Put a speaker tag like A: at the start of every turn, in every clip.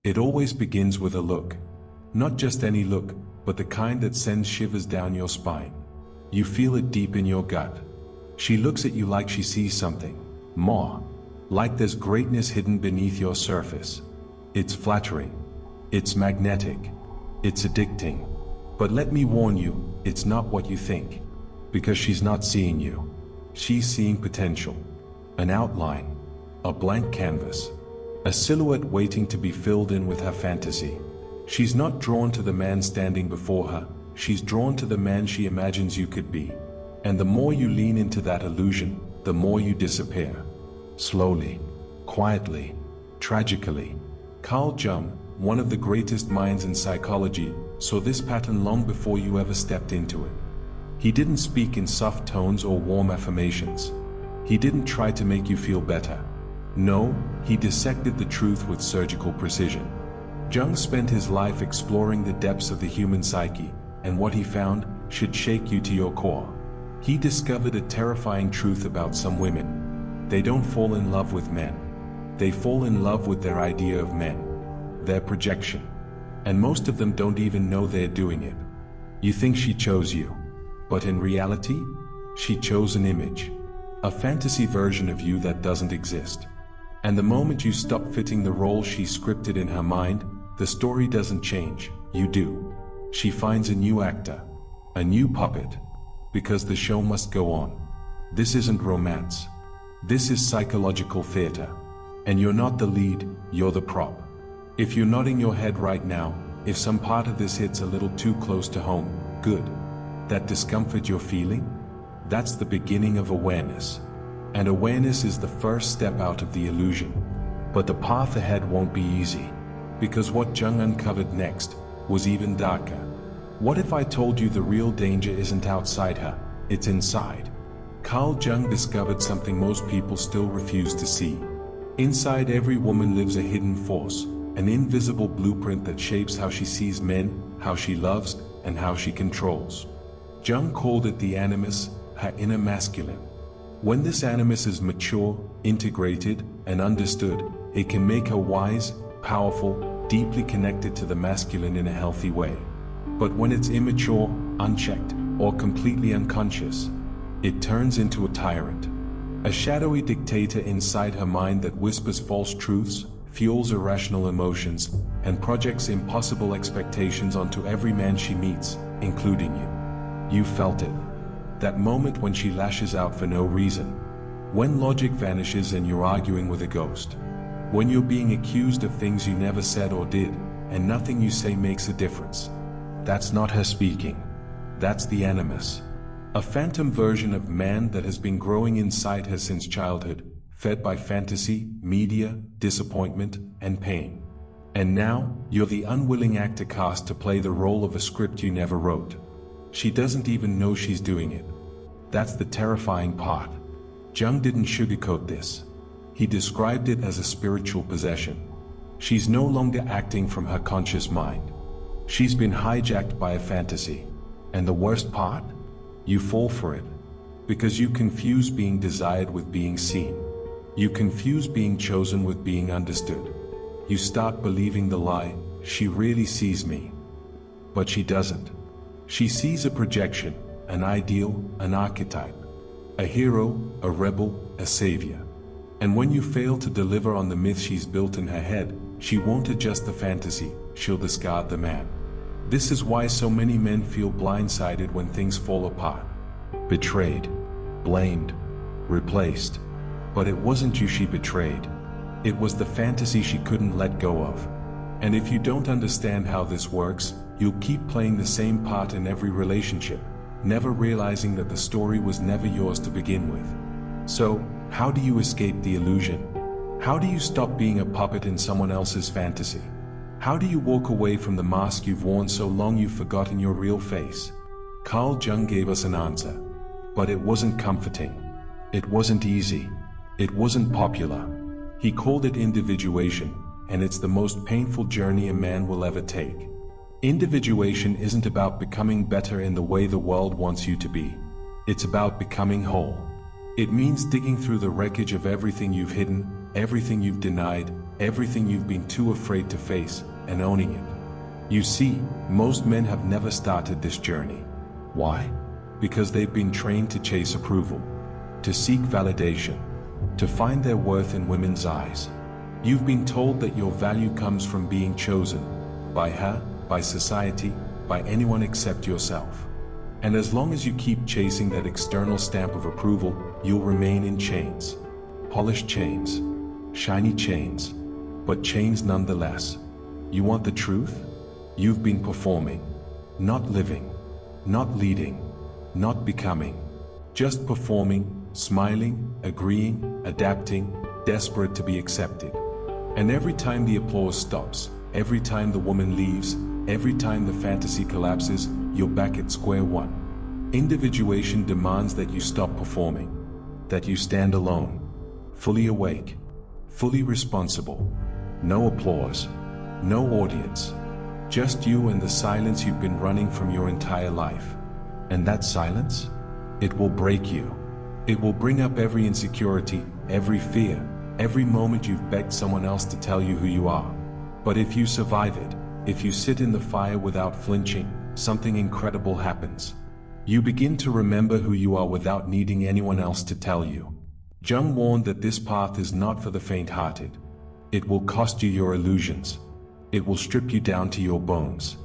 A: It always begins with a look. Not just any look, but the kind that sends shivers down your spine. You feel it deep in your gut. She looks at you like she sees something more. Like there's greatness hidden beneath your surface. It's flattering. It's magnetic. It's addicting. But let me warn you, it's not what you think. Because she's not seeing you. She's seeing potential. An outline. A blank canvas. A silhouette waiting to be filled in with her fantasy. She's not drawn to the man standing before her. She's drawn to the man she imagines you could be. And the more you lean into that illusion, the more you disappear. Slowly, quietly, tragically. Carl Jung, one of the greatest minds in psychology, saw this pattern long before you ever stepped into it. He didn't speak in soft tones or warm affirmations. He didn't try to make you feel better. No, he dissected the truth with surgical precision. Jung spent his life exploring the depths of the human psyche, and what he found should shake you to your core. He discovered a terrifying truth about some women. They don't fall in love with men. They fall in love with their idea of men. Their projection. And most of them don't even know they're doing it. You think she chose you. But in reality, she chose an image. A fantasy version of you that doesn't exist. And the moment you stop fitting the role she scripted in her mind, the story doesn't change, you do. She finds a new actor. A new puppet. Because the show must go on. This isn't romance. This is psychological theater. And you're not the lead, you're the prop. If you're nodding your head right now, if some part of this hits a little too close to home, good. That discomfort you're feeling? That's the beginning of awareness. And awareness is the first step out of the illusion. But the path ahead won't be easy. Because what Jung uncovered next was even darker. What if I told you the real danger isn't outside her, it's inside? Carl Jung discovered something most people still refuse to see. Inside every woman lives a hidden force, an invisible blueprint that shapes how she sees men, how she loves, and how she controls. Jung called it the Animus, her inner masculine. When this Animus is mature, integrated, and understood, it can make her wise, powerful, deeply connected to the masculine in a healthy way. But when it's immature, unchecked, or completely unconscious, it turns into a tyrant. A shadowy dictator inside her mind that whispers false truths, fuels irrational emotions, and projects impossible expectations onto every man she meets, including you. You felt it. That moment when she lashes out for no reason. When logic vanishes and you're arguing with a ghost. When you're being accused of things you never said or did, and nothing you say makes a difference. That's not her speaking. That's the Animus. A phantom version of man that has been growing inside her since childhood, fed by fantasy, media, disappointment, and pain. And now, you're the unwilling actor cast to play the role of a script you never wrote. She doesn't even know she's doing it. That's the terrifying part. Jung didn't sugarcoat this. He described it as a spiritual possession. She's no longer acting from her conscious mind. She's been hijacked by a fantasy. And the worst part? You fall for it. Because you confuse being desired with being seen. You confuse being chosen with being understood. You start believing the lie, she really sees me. But she doesn't. She sees a projection, an ideal, an archetype. A hero, a rebel, a savior. And when you fail to deliver on the myth she's built in her head, she won't adjust the fantasy, she'll discard the man. This is why so many men feel blindsided when things fall apart. Betrayed, blamed, replaced. But it wasn't you she betrayed. It was the fantasy she couldn't let go of. And if you don't understand how this works, you'll keep playing the same part in every relationship, never realizing that the story was never yours to begin with. So, how do you escape the illusion? How do you stop being a puppet in someone else's fantasy? How do you walk away from the mask you've worn so long you've forgotten your real face? Carl Jung gave us an answer. But it wasn't comforting. It wasn't easy. It wasn't popular. He called it individuation, and it's the most painful journey a man will ever take. Individuation isn't about becoming better in the way the world wants you to be. It's about becoming whole. It means digging through the wreckage of everything you've hidden, everything you've denied, everything you've been too afraid to face, and owning it. You see, most men have never started this journey. Why? Because they've been trained to chase approval, to seek validation, to find their worth in women's eyes. You've been told that your value comes from being chosen, by her, by society, by anyone except yourself. And as long as you keep chasing that external stamp of approval, you'll remain in chains. Polished chains, shiny chains, but chains nonetheless. You want the truth? You've been performing, not living, not leading, not becoming, just performing, smiling, agreeing, adapting, desperate to be accepted. And every time the applause stops, every time the woman leaves, every time the fantasy collapses, you're back at square one. Individuation demands that you stop performing, that you stand alone, fully awake, fully responsible. No applause, no audience, just you and the silence you've been running from your entire life. And that silence? It will break you. It will bring up every insecurity, every fear, every moment you've begged someone else to tell you who you are. But if you survive it, if you sit in the fire without flinching, something incredible happens. You begin to remember who you are without needing anyone else to tell you. Jung warned that this path is not for the faint-hearted. It will cost you your illusions. It will strip you down to your bones.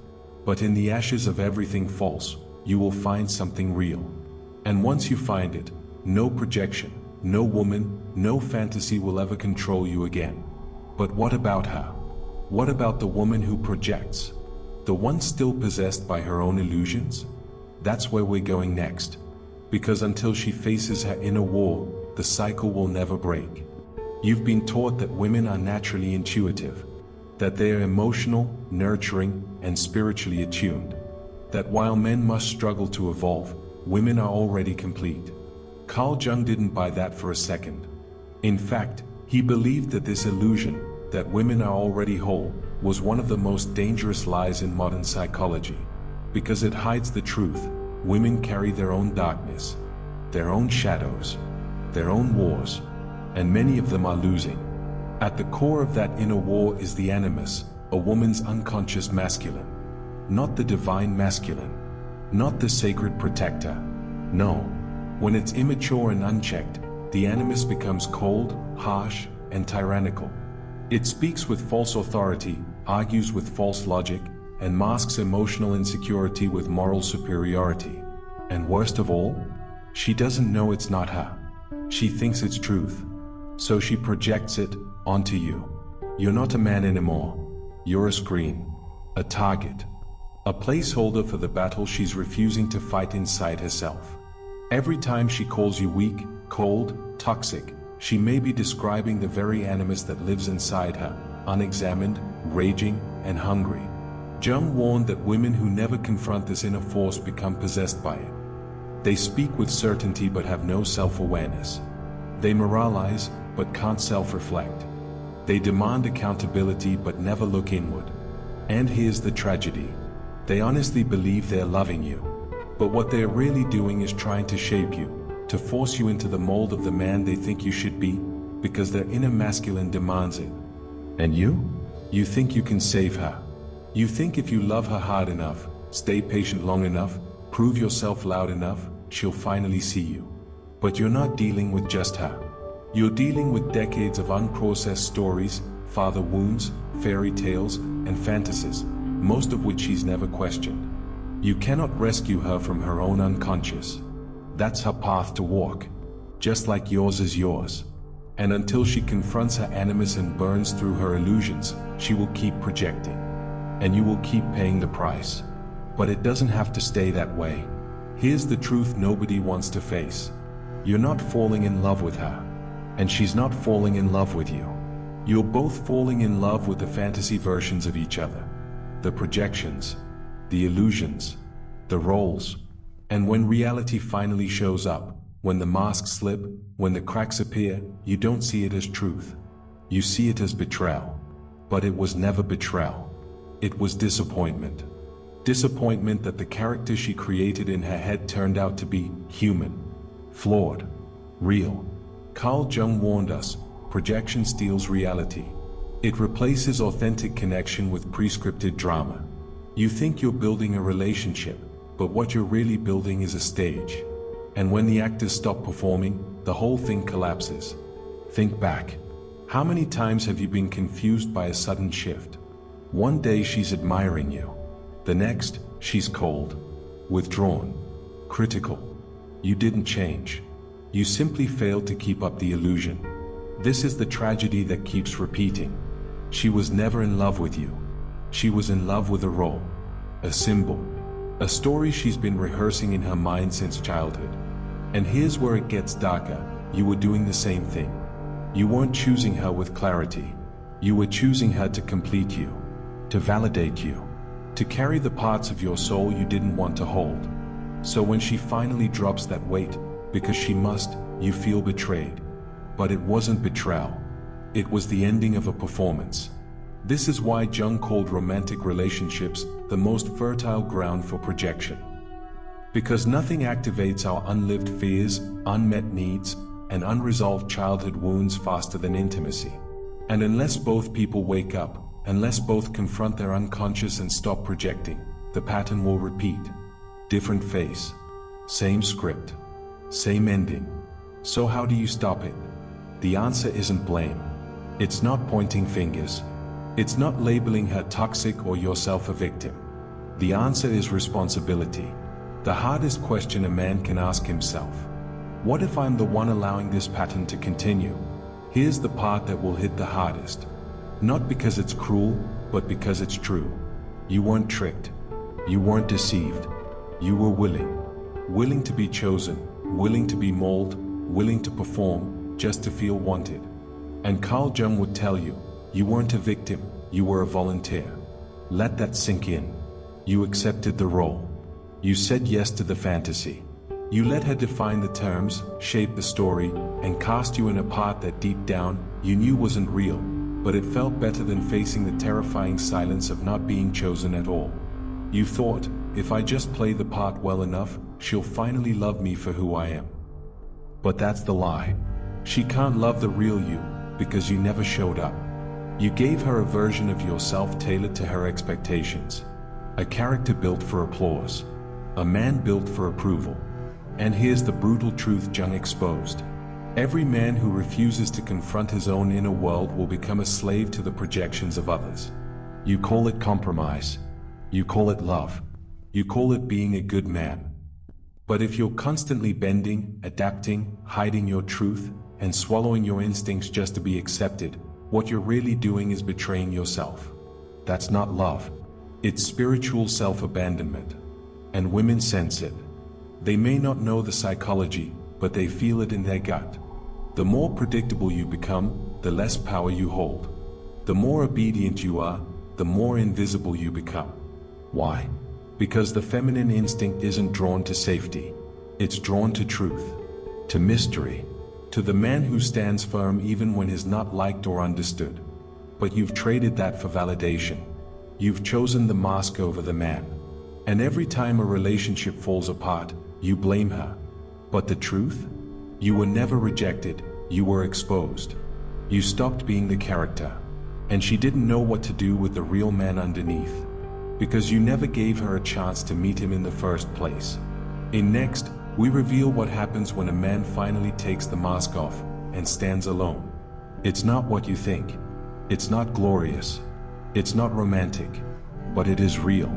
A: But in the ashes of everything false, you will find something real. And once you find it, no projection, no woman, no fantasy will ever control you again. But what about her? What about the woman who projects? The one still possessed by her own illusions? That's where we're going next. Because until she faces her inner war, the cycle will never break. You've been taught that women are naturally intuitive, that they are emotional, nurturing, and spiritually attuned, that while men must struggle to evolve, women are already complete. Carl Jung didn't buy that for a second. In fact, he believed that this illusion, that women are already whole, was one of the most dangerous lies in modern psychology. Because it hides the truth, women carry their own darkness, their own shadows, their own wars, and many of them are losing. At the core of that inner war is the Animus, a woman's unconscious masculine. Not the divine masculine, not the sacred protector. No, when it's immature and unchecked, the Animus becomes cold, harsh, and tyrannical. It speaks with false authority, argues with false logic, and masks emotional insecurity with moral superiority. And worst of all, she doesn't know it's not her. She thinks it's truth. So she projects it onto you. You're not a man anymore. You're a screen, a target, a placeholder for the battle she's refusing to fight inside herself. Every time she calls you weak, cold, toxic, she may be describing the very animus that lives inside her, unexamined, raging, and hungry. Jung warned that women who never confront this inner force become possessed by it. They speak with certainty but have no self-awareness. They moralize but can't self-reflect. They demand accountability but never look inward. And here's the tragedy. They honestly believe they're loving you. But what they're really doing is trying to shape you, to force you into the mold of the man they think you should be, because their inner masculine demands it. And you think you can save her. You think if you love her hard enough, stay patient long enough, prove yourself loud enough, she'll finally see you. But you're not dealing with just her. You're dealing with decades of unprocessed stories, father wounds, fairy tales, and fantasies, most of which she's never questioned. You cannot rescue her from her own unconscious. That's her path to walk, just like yours is yours. And until she confronts her animus and burns through her illusions, she will keep projecting. And you will keep paying the price. But it doesn't have to stay that way. Here's the truth nobody wants to face. You're not falling in love with her. And she's not falling in love with you. You're both falling in love with the fantasy versions of each other. The projections, the illusions, the roles. And when reality finally shows up, when the masks slip, when the cracks appear, you don't see it as truth. You see it as betrayal. But it was never betrayal. It was disappointment. Disappointment that the character she created in her head turned out to be human, flawed, real. Carl Jung warned us, projection steals reality. It replaces authentic connection with prescripted drama. You think you're building a relationship, but what you're really building is a stage. And when the actors stop performing, the whole thing collapses. Think back. How many times have you been confused by a sudden shift? One day she's admiring you. The next, she's cold, withdrawn, critical. You didn't change. You simply failed to keep up the illusion. This is the tragedy that keeps repeating. She was never in love with you. She was in love with a role, a symbol, a story she's been rehearsing in her mind since childhood. And here's where it gets darker. You were doing the same thing. You weren't choosing her with clarity. You were choosing her to complete you, to validate you, to carry the parts of your soul you didn't want to hold. So when she finally drops that weight, because she must, you feel betrayed. But it wasn't betrayal. It was the ending of a performance. This is why Jung called romantic relationships the most fertile ground for projection. Because nothing activates our unlived fears, unmet needs, and unresolved childhood wounds faster than intimacy. And unless both people wake up, unless both confront their unconscious and stop projecting, the pattern will repeat. Different face, same script, same ending. So how do you stop it? The answer isn't blame. It's not pointing fingers. It's not labeling her toxic or yourself a victim. The answer is responsibility. The hardest question a man can ask himself. What if I'm the one allowing this pattern to continue? Here's the part that will hit the hardest. Not because it's cruel, but because it's true. You weren't tricked. You weren't deceived. You were willing to be chosen, willing to be molded, willing to perform, just to feel wanted. And Carl Jung would tell you, you weren't a victim, you were a volunteer. Let that sink in. You accepted the role. You said yes to the fantasy. You let her define the terms, shape the story, and cast you in a part that deep down, you knew wasn't real, but it felt better than facing the terrifying silence of not being chosen at all. You thought, if I just play the part well enough, she'll finally love me for who I am. But that's the lie. She can't love the real you, because you never showed up. You gave her a version of yourself tailored to her expectations. A character built for applause. A man built for approval. And here's the brutal truth Jung exposed. Every man who refuses to confront his own inner world will become a slave to the projections of others. You call it compromise. You call it love. You call it being a good man. But if you're constantly bending, adapting, hiding your truth, and swallowing your instincts just to be accepted, what you're really doing is betraying yourself. That's not love. It's spiritual self-abandonment. And women sense it. They may not know the psychology, but they feel it in their gut. The more predictable you become, the less power you hold. The more obedient you are, the more invisible you become. Why? Because the feminine instinct isn't drawn to safety. It's drawn to truth, to mystery, to the man who stands firm even when he's not liked or understood. But you've traded that for validation. You've chosen the mask over the man. And every time a relationship falls apart, you blame her. But the truth? You were never rejected, you were exposed. You stopped being the character. And she didn't know what to do with the real man underneath. Because you never gave her a chance to meet him in the first place. In Next, we reveal what happens when a man finally takes the mask off and stands alone. It's not what you think. It's not glorious. It's not romantic. But it is real.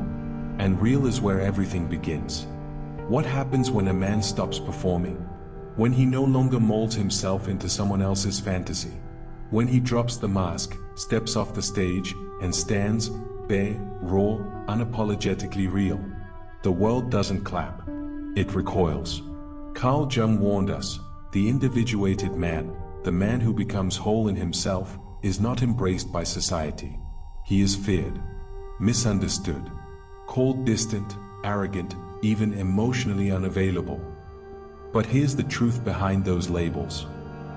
A: And real is where everything begins. What happens when a man stops performing? When he no longer molds himself into someone else's fantasy. When he drops the mask, steps off the stage, and stands, bare, raw, unapologetically real. The world doesn't clap. It recoils. Carl Jung warned us, the individuated man, the man who becomes whole in himself, is not embraced by society. He is feared, misunderstood, called distant, arrogant, even emotionally unavailable. But here's the truth behind those labels.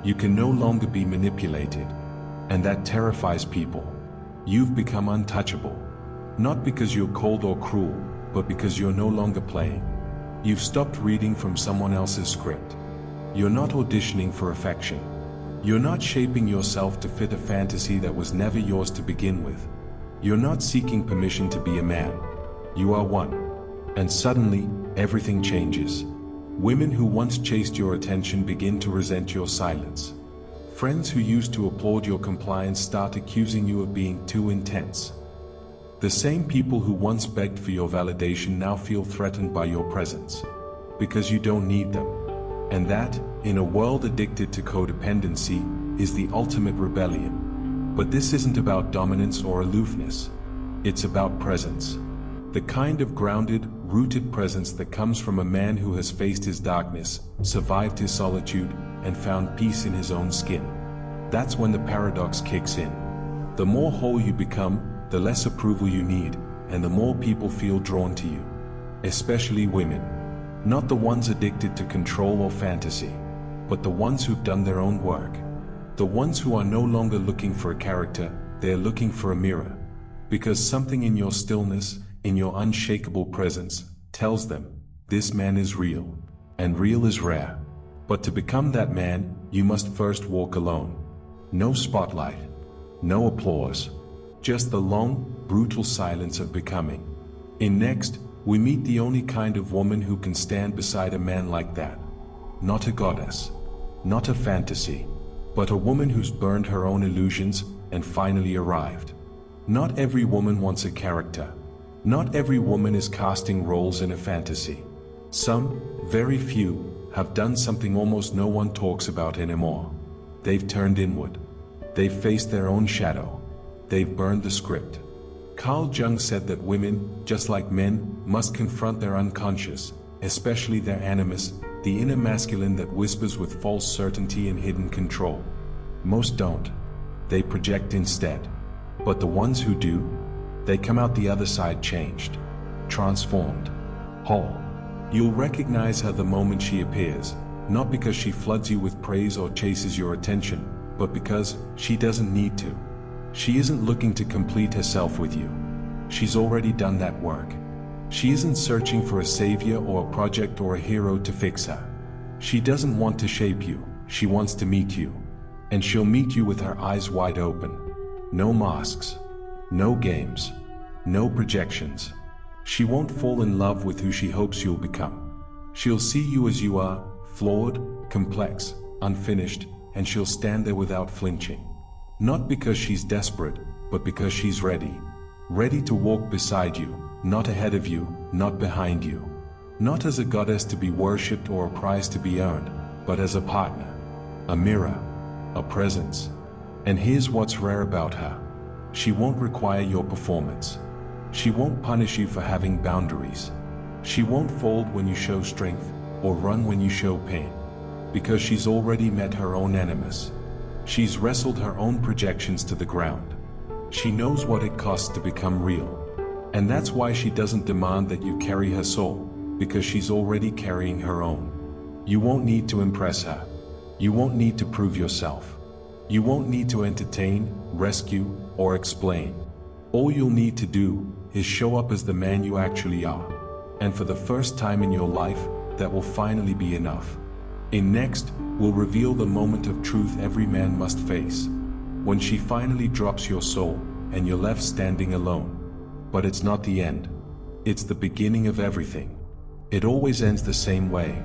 A: You can no longer be manipulated. And that terrifies people. You've become untouchable. Not because you're cold or cruel, but because you're no longer playing. You've stopped reading from someone else's script. You're not auditioning for affection. You're not shaping yourself to fit a fantasy that was never yours to begin with. You're not seeking permission to be a man. You are one. And suddenly, everything changes. Women who once chased your attention begin to resent your silence. Friends who used to applaud your compliance start accusing you of being too intense. The same people who once begged for your validation now feel threatened by your presence. Because you don't need them. And that, in a world addicted to codependency, is the ultimate rebellion. But this isn't about dominance or aloofness. It's about presence. The kind of grounded, rooted presence that comes from a man who has faced his darkness, survived his solitude, and found peace in his own skin. That's when the paradox kicks in. The more whole you become, the less approval you need, and the more people feel drawn to you. Especially women. Not the ones addicted to control or fantasy, but the ones who've done their own work. The ones who are no longer looking for a character, they're looking for a mirror. Because something in your stillness, in your unshakable presence, tells them, this man is real, and real is rare. But to become that man, you must first walk alone. No spotlight, no applause, just the long, brutal silence of becoming. In Next, we meet the only kind of woman who can stand beside a man like that. Not a goddess, not a fantasy, but a woman who's burned her own illusions and finally arrived. Not every woman wants a character. Not every woman is casting roles in a fantasy. Some, very few, have done something almost no one talks about anymore. They've turned inward. They've faced their own shadow. They've burned the script. Carl Jung said that women, just like men, must confront their unconscious, especially their animus, the inner masculine that whispers with false certainty and hidden control. Most don't. They project instead. But the ones who do, they come out the other side changed, transformed, whole. You'll recognize her the moment she appears, not because she floods you with praise or chases your attention, but because she doesn't need to. She isn't looking to complete herself with you. She's already done that work. She isn't searching for a savior or a project or a hero to fix her. She doesn't want to shape you, she wants to meet you. And she'll meet you with her eyes wide open. No masks. No games. No projections. She won't fall in love with who she hopes you'll become. She'll see you as you are, flawed, complex, unfinished, and she'll stand there without flinching. Not because she's desperate, but because she's ready. Ready to walk beside you, not ahead of you, not behind you. Not as a goddess to be worshipped or a prize to be earned, but as a partner, a mirror, a presence. And here's what's rare about her. She won't require your performance. She won't punish you for having boundaries. She won't fold when you show strength, or run when you show pain. Because she's already met her own animus. She's wrestled her own projections to the ground. She knows what it costs to become real. And that's why she doesn't demand that you carry her soul, because she's already carrying her own. You won't need to impress her. You won't need to prove yourself. You won't need to entertain, rescue, or explain. All you'll need to do is show up as the man you actually are. And for the first time in your life, that will finally be enough. In Next, we'll reveal the moment of truth every man must face. When she finally drops your soul, and you're left standing alone. But it's not the end. It's the beginning of everything. It always ends the same way.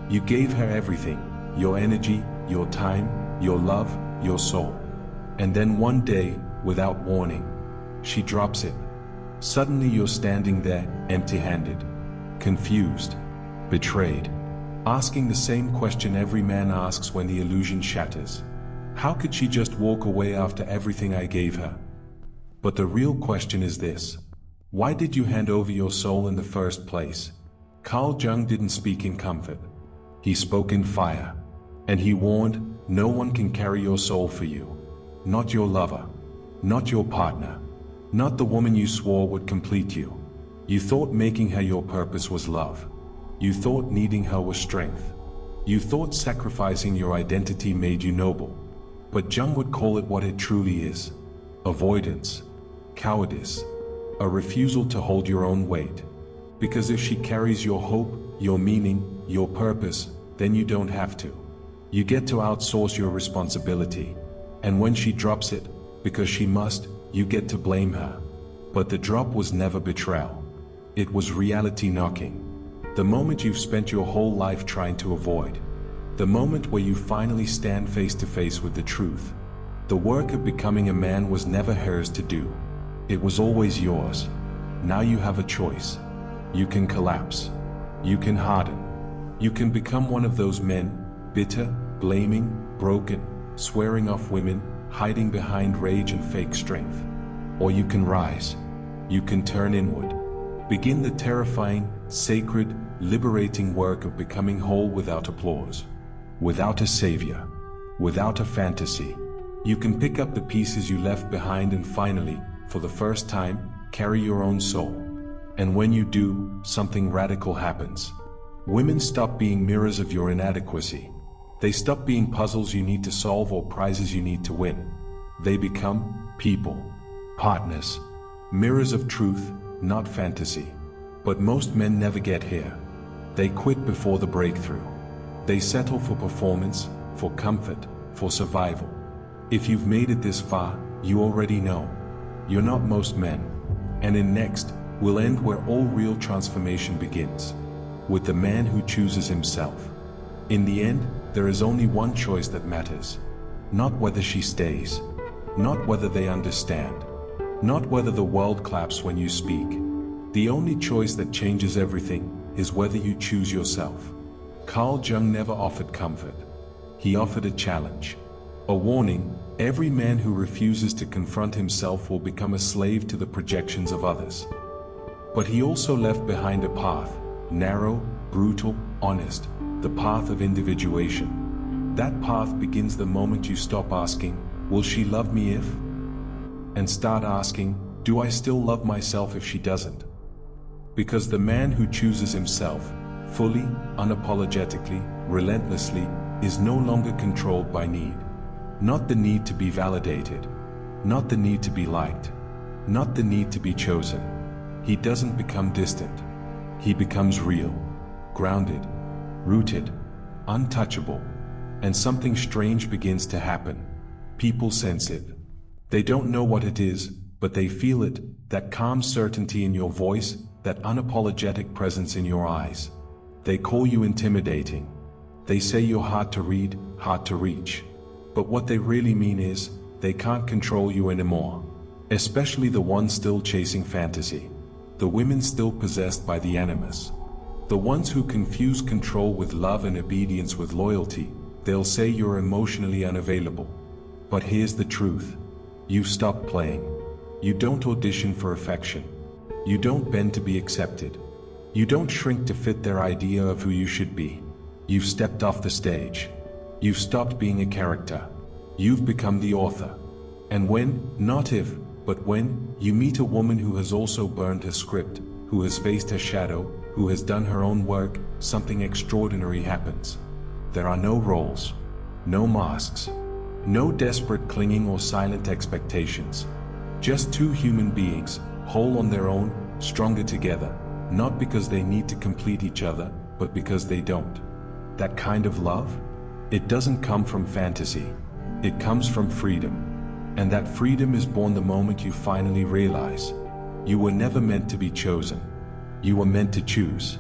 A: You gave her everything, your energy, your time, your love, your soul. And then one day, without warning, she drops it. Suddenly you're standing there, empty-handed, confused, betrayed, asking the same question every man asks when the illusion shatters. How could she just walk away after everything I gave her? But the real question is this. Why did you hand over your soul in the first place? Carl Jung didn't speak in comfort. He spoke in fire. And he warned, no one can carry your soul for you. Not your lover. Not your partner. Not the woman you swore would complete you. You thought making her your purpose was love. You thought needing her was strength. You thought sacrificing your identity made you noble. But Jung would call it what it truly is. Avoidance. Cowardice. A refusal to hold your own weight. Because if she carries your hope, your meaning, your purpose, then you don't have to. You get to outsource your responsibility. And when she drops it, because she must, you get to blame her. But the drop was never betrayal. It was reality knocking. The moment you've spent your whole life trying to avoid. The moment where you finally stand face to face with the truth. The work of becoming a man was never hers to do. It was always yours. Now you have a choice. You can collapse. You can harden. You can become one of those men, bitter, blaming, broken, swearing off women, hiding behind rage and fake strength. Or you can rise. You can turn inward. Begin the terrifying, sacred, liberating work of becoming whole without applause. Without a savior. Without a fantasy. You can pick up the pieces you left behind and finally, for the first time, carry your own soul. And when you do, something radical happens. Women stop being mirrors of your inadequacy. They stop being puzzles you need to solve or prizes you need to win. They become people, partners, mirrors of truth, not fantasy. But most men never get here. They quit before the breakthrough. They settle for performance, for comfort, for survival. If you've made it this far, you already know. You're not most men. And in next, we'll end where all real transformation begins. With the man who chooses himself. In the end, there is only one choice that matters. Not whether she stays. Not whether they understand. Not whether the world claps when you speak. The only choice that changes everything is whether you choose yourself. Carl Jung never offered comfort. He offered a challenge. A warning, every man who refuses to confront himself will become a slave to the projections of others. But he also left behind a path, narrow, brutal, honest, the path of individuation. That path begins the moment you stop asking, will she love me if? And start asking, do I still love myself if she doesn't? Because the man who chooses himself, fully, unapologetically, relentlessly, is no longer controlled by need. Not the need to be validated. Not the need to be liked. Not the need to be chosen. He doesn't become distant. He becomes real, grounded, rooted, untouchable. And something strange begins to happen. People sense it. They don't know what it is, but they feel it, that calm certainty in your voice, that unapologetic presence in your eyes. They call you intimidating. They say you're hard to read, hard to reach. But what they really mean is, they can't control you anymore. Especially the ones still chasing fantasy. The women still possessed by the Animus. The ones who confuse control with love and obedience with loyalty. They'll say you're emotionally unavailable. But here's the truth. You've stopped playing. You don't audition for affection. You don't bend to be accepted. You don't shrink to fit their idea of who you should be. You've stepped off the stage. You've stopped being a character. You've become the author. And when, not if, but when, you meet a woman who has also burned her script, who has faced her shadow, who has done her own work, something extraordinary happens. There are no roles, no masks, no desperate clinging or silent expectations. Just two human beings, whole on their own, stronger together, not because they need to complete each other, but because they don't. That kind of love? It doesn't come from fantasy. It comes from freedom. And that freedom is born the moment you finally realize you were never meant to be chosen. You were meant to choose.